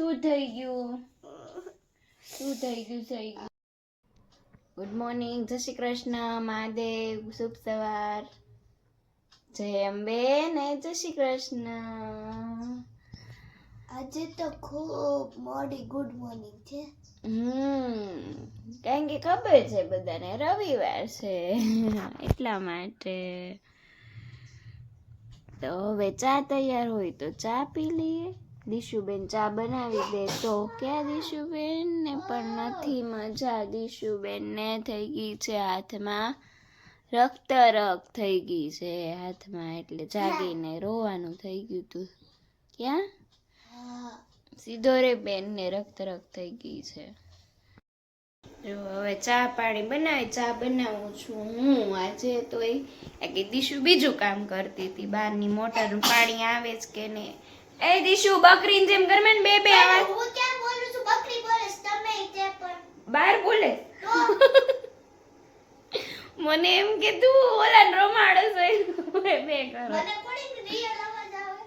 શું થઈ ગયું? ગુડ મોર્નિંગ, જય શ્રી કૃષ્ણ, મહાદેવ, શુભ સવાર, જય અંબે ને જય શ્રી કૃષ્ણ. આજે તો ખૂબ મોડી ગુડ મોર્નિંગ છે. કારણ કે ખબર છે બધાને રવિવાર છે એટલા માટે. તો હવે ચા તૈયાર હોય તો ચા પી લઈએ. દીશુબેન ચા બનાવી દે તો ક્યાં દીશુબેન ને પણ નથી મજા. દીશુબેન ને થઈ ગઈ છે હાથમાં રક્ત થઈ ગઈ છે હાથમાં, એટલે જાગીને રોવાનું થઈ ગયું તું. ક્યાં સીધો રે બેન ને રક્ત થઈ ગઈ છે. હવે ચા પાણી બનાવી, ચા બનાવું છું હું આજે. તો એ કે દીશુ બીજું કામ કરતી હતી, બહારની મોટરનું પાણી આવે જ કે નહીં. એ દીશુ બકરીની જેમ ઘરમાં ને બે આવાજ. હું ક્યાં બોલું છું? બકરી બોલે તમે તે પણ બહાર બોલે. મને એમ કે તું ઓલા રમાડે છે બે કરો. મને થોડી રિયલ અવાજ આવે.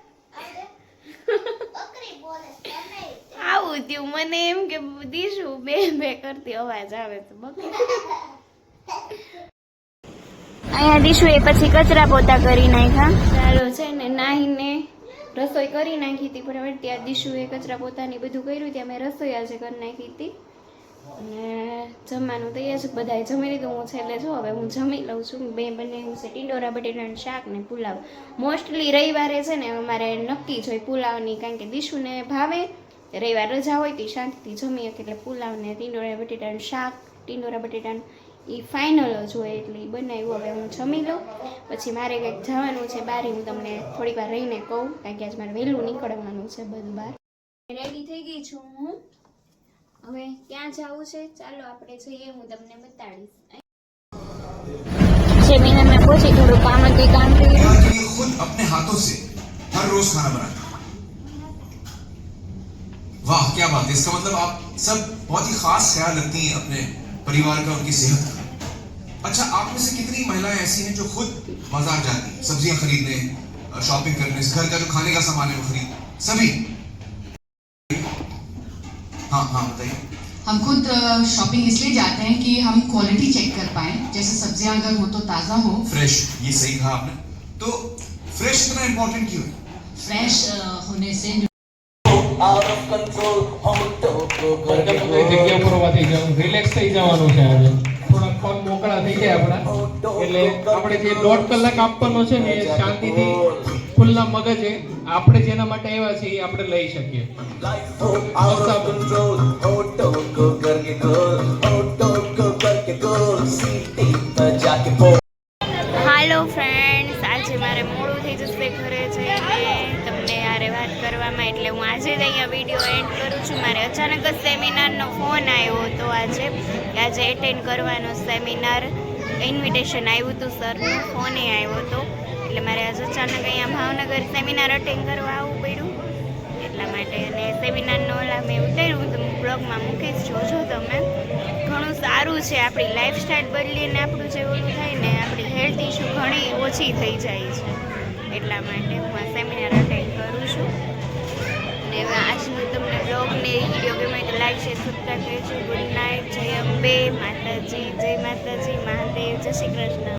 બકરી બોલે તમે આવું થયું. મને એમ કે દીશુ બે કરતી અવાજ આવે તો બકરી. અહીંયા દીશુ એ પછી કચરા પોતા કરી નાખ્યા. ચાલો છે ને નાહીને રસોઈ કરી નાખી હતી, બરાબર. ત્યાં દીશુએ કચરા પોતાની બધું કર્યું, ત્યાં મેં રસોઈ આજે કરી નાખી હતી. અને જમવાનું તૈયાર છે, બધાએ જમી લીધું. હું છેલ્લે જો હવે હું જમી લઉં છું. બનાવ્યું છે ટીંડોરા બટેટાનું શાક ને પુલાવ. મોસ્ટલી રવિવારે છે ને અમારે નક્કી જ હોય પુલાવની, કારણ કે દીશુને ભાવે. રવિવાર રજા હોય તો શાંતિથી જમી શકે, એટલે પુલાવ ને ટીંડોરા બટેટાનું શાક, ટીંડોરા બટેટાનું એ ફાઇનલ જ હોય, એટલે એ બનાવ્યું. હવે હું જમી લઉં, પછી મારે કંઈક જવાનું છે બહાર. હું તમને થોડીક વાર રહીને કહું, કારણ કે આજ મારે વહેલું નીકળવાનું છે બધું બહાર. રેડી થઈ ગઈ છું હું. હવે ક્યાં જવું છે ચાલો આપણે જઈએ, હું તમને બતાડીશ. જમીને મેં પહોંચી, થોડું કામ કર્યું. खुद अपने हाथों से हर रोज खाना बनाता है। वाह क्या बात है! इसका मतलब आप सब बहुत ही खास ख्याल रखती हैं अपने परिवार का, उनकी सेहत का। अच्छा, आप में से कितनी महिलाएं ऐसी हैं जो खुद बाजार जाती हैं सब्जियां खरीदने, शॉपिंग करने, घर का जो खाने का सामान है वो खरीद? सभी? हाँ हाँ बताइए। हम खुद शॉपिंग इसलिए जाते हैं कि हम क्वालिटी चेक कर पाएं, जैसे सब्जियां अगर हो तो ताज़ा हो, फ्रेश, ये सही कहा आपने। तो फ्रेश इतना इम्पोर्टेंट क्यों है? फ्रेश होने से જગ્યા ઉપર ઉભા થઈ જાવ, રિલેક્સ થઈ જવાનું છે. આજે થોડા પગ મોકળા થઈ જાય આપણા, એટલે આપણે જે 1.5 કલાક આપવાનો છે ને એ શાંતિથી ખુલ્લા મગજે આપણે જેના માટે આવ્યા છીએ એ આપણે લઈ શકીએ. હાલો ફ્રેન્ડ્સ, આજે મારે મોડું થઈ જશે ઘરે જઈને તમને યારે વાત કરવામાં, એટલે હું આજે જ અહીંયા વિડીયો એન્ડ કરું છું. મારે અચાનક જ સેમિનારનો ફોન આવ્યો હતો આજે એટેન્ડ કરવાનો સેમિનાર. ઇન્વિટેશન આવ્યું હતું સરનું, ફોને આવ્યો હતો, એટલે મારે આજે અચાનક અહીંયા ભાવનગર સેમિનાર અટેન્ડ કરવા આવવું પડ્યું એટલા માટે. અને સેમિનારનો ઓલા મેં ઉતાર્યું તો બ્લોગમાં મૂકીશ, જોજો તમે. ઘણું સારું છે, આપણી લાઈફસ્ટાઈલ બદલીને આપણું જે ઓલું થાય ને, આપણી હેલ્થ ઇશ્યુ ઘણી ઓછી થઈ જાય છે, એટલા માટે હું આ સેમિનાર અટેન્ડ કરું છું. અને હવે આજનું તમને બ્લોગને વિડીયો ગમે તો લાઈક શેર સબસ્ક્રાઈબ કરજો. ગુડ નાઇટ, જય અંબે માતાજી, જય માતાજી, મહાદેવ, જય શ્રી કૃષ્ણ.